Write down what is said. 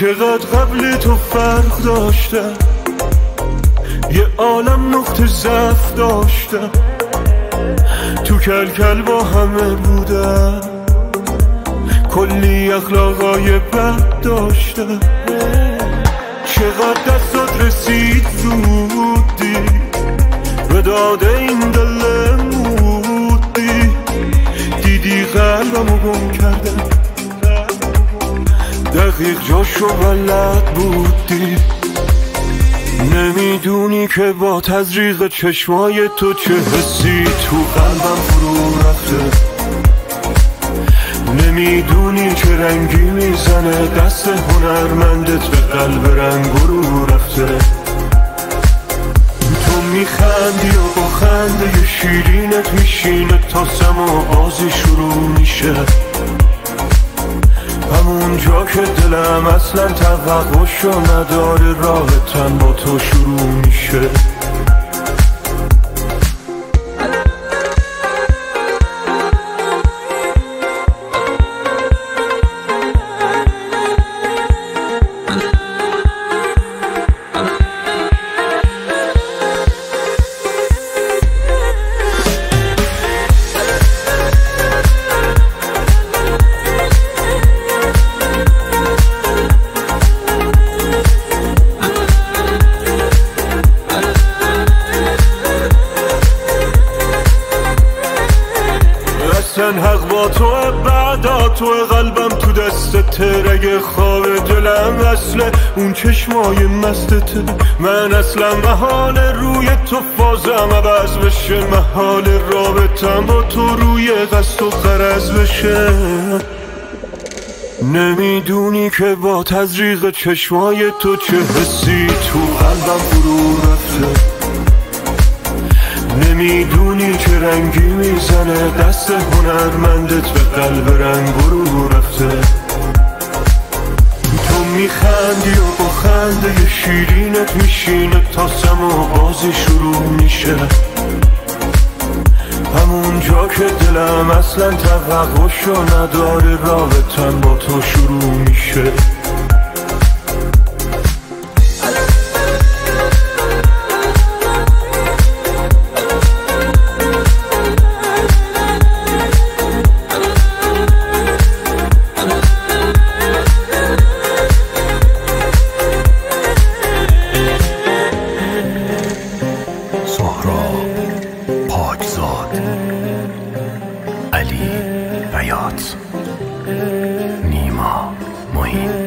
چقدر قبل تو فرق داشتم، یه عالم نقطه ضعف داشتم، تو کل با همه بودم، کلی اخلاقای بد داشتم. چقدر دستات رسید زودی به داده این دل مودی، دیدی قلبمو گم کردم، دقیق جاشو بلد بودی. نمیدونی که با تزریق چشمای تو چه حسی تو قلبم فرو رفته، نمیدونی چه رنگی میزنه دست هنرمندت به قلب رنگ رو رفته. تو میخندی و با خنده شیرینت میشینه تا سما بازی شروع میشه، همون جا که دلم اصلا توقعشو نداره راهتن با تو شروع میشه. حق با تو بعدا تو قلبم تو دستت، رگ خواب دلم اصله اون چشمای مستت. من اصلا محال روی تو فازم عوض بشه، محال رابطم با تو روی قصد و غرض بشه. نمیدونی که با تزریق چشمای تو چه حسی تو قلبم فرو رفته، نمیدونی چه رنگی میزنه دست هنرمندت به قلب رنگ رو رفته. تو میخندی و با خنده شیرینت میشینه تا سما بازی شروع میشه، همون جا که دلم اصلا توقعشو نداره رابطم با تو شروع میشه. پاکزاد، علی بیات، نیما معین.